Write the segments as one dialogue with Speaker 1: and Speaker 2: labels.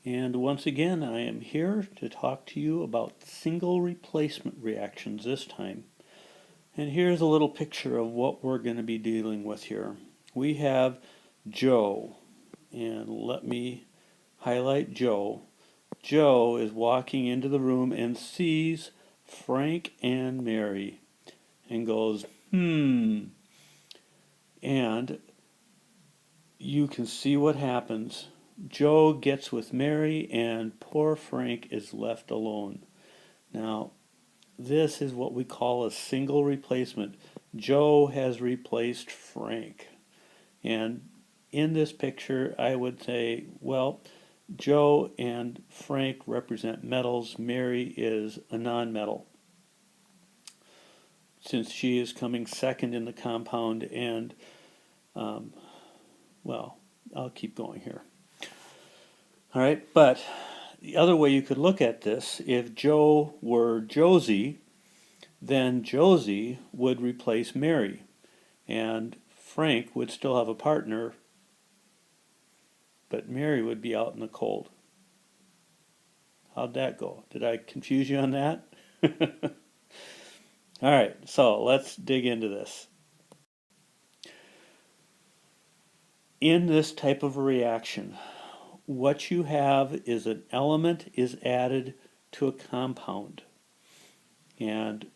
Speaker 1: And once again, I am here to talk to you about single replacement reactions this time. And here's a little picture of what we're going to be dealing with here. We have Joe, and let me highlight Joe. Joe is walking into the room and sees Frank and Mary and goes, and you can see what happens. Joe gets with Mary and poor Frank is left alone. Now, this is what we call a single replacement. Joe has replaced Frank. And in this picture, I would say, well, Joe and Frank represent metals. Mary is a nonmetal, since she is coming second in the compound. And, well, I'll keep going here. All right, but the other way you could look at this, if Joe were Josie, then Josie would replace Mary, and Frank would still have a partner, but Mary would be out in the cold. How'd that go? Did I confuse you on that? All right, so let's dig into this. In this type of a reaction, what you have is an element is added to a compound. And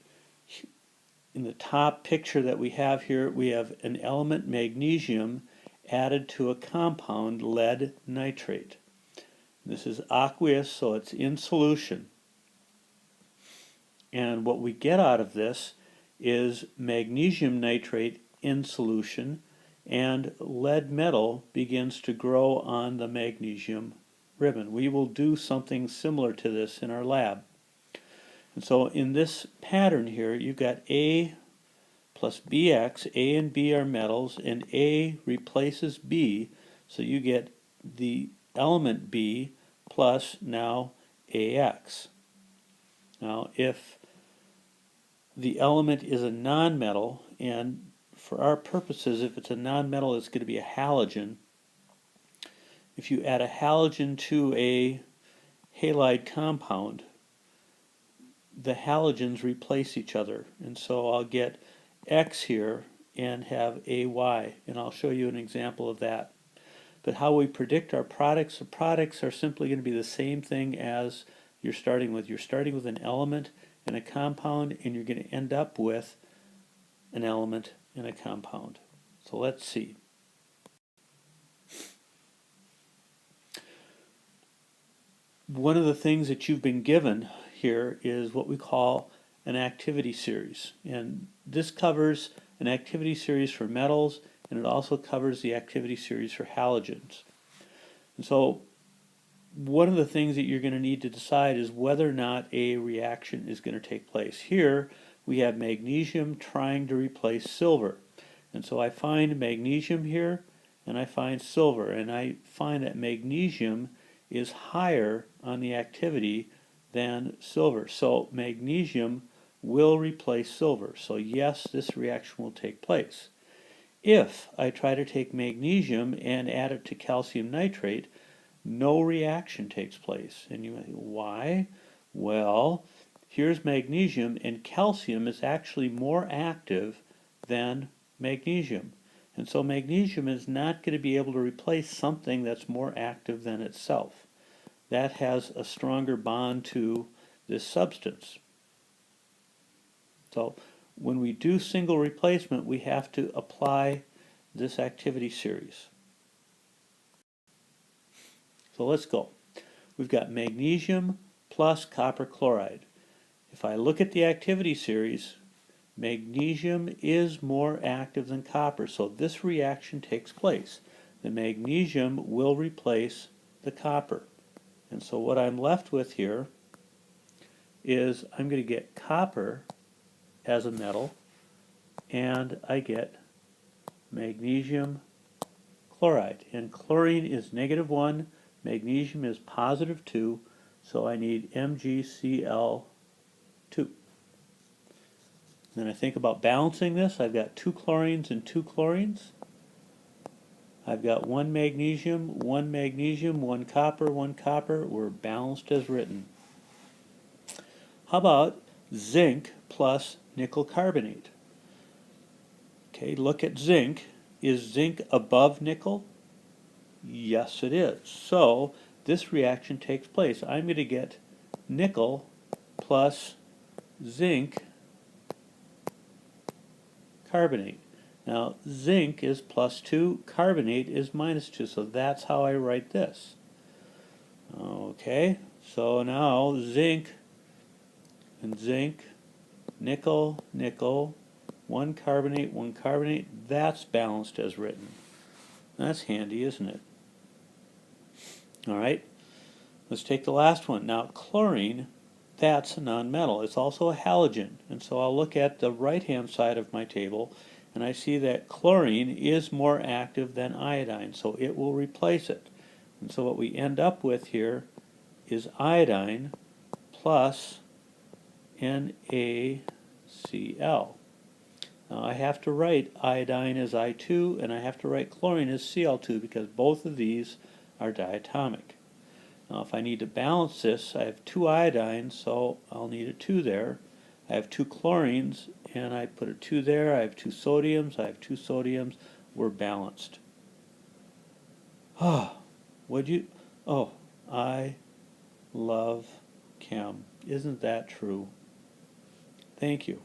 Speaker 1: in the top picture that we have here, we have an element magnesium added to a compound lead nitrate. This is aqueous, so it's in solution. And what we get out of this is magnesium nitrate in solution, and lead metal begins to grow on the magnesium ribbon. We will do something similar to this in our lab. And so in this pattern here, you've got A plus Bx. A and B are metals, and A replaces B, so you get the element B plus now Ax. Now, if the element is a nonmetal, and for our purposes, if it's a nonmetal, it's going to be a halogen. If you add a halogen to a halide compound, the halogens replace each other, and so I'll get X here and have AY, and I'll show you an example of that. But how we predict our products, the products are simply going to be the same thing as you're starting with. You're starting with an element and a compound, and you're going to end up with an element and a compound. So let's see. One of the things that you've been given here is what we call an activity series, and this covers an activity series for metals, and it also covers the activity series for halogens. And so one of the things that you're going to need to decide is whether or not a reaction is going to take place. Here we have magnesium trying to replace silver, and so I find magnesium here and I find silver, and I find that magnesium is higher on the activity than silver. So magnesium will replace silver. So yes, this reaction will take place. If I try to take magnesium and add it to calcium nitrate, no reaction takes place. And you might think, why? Well, here's magnesium, and calcium is actually more active than magnesium. And so magnesium is not going to be able to replace something that's more active than itself. That has a stronger bond to this substance. So when we do single replacement, we have to apply this activity series. So let's go. We've got magnesium plus copper chloride. If I look at the activity series, magnesium is more active than copper, so this reaction takes place. The magnesium will replace the copper. And so what I'm left with here is I'm going to get copper as a metal, and I get magnesium chloride. And chlorine is -1, magnesium is +2, so I need MgCl2. Then I think about balancing this. I've got 2 chlorines and 2 chlorines. I've got one magnesium, one copper, we're balanced as written. How about zinc plus nickel carbonate? Okay, look at zinc. Is zinc above nickel? Yes, it is. So this reaction takes place. I'm going to get nickel plus zinc carbonate. Now, zinc is +2, carbonate is -2, so that's how I write this. Okay, so now zinc and zinc, nickel, nickel, one carbonate, that's balanced as written. That's handy, isn't it? All right, let's take the last one. Now, chlorine, that's a nonmetal. It's also a halogen, and so I'll look at the right-hand side of my table, and I see that chlorine is more active than iodine, so it will replace it. And so what we end up with here is iodine plus NaCl. Now I have to write iodine as I2 and I have to write chlorine as Cl2 because both of these are diatomic. Now if I need to balance this, I have 2 iodines, so I'll need a 2 there. I have 2 chlorines and I put a 2 there. I have 2 sodiums, we're balanced. I love chem. Isn't that true? Thank you.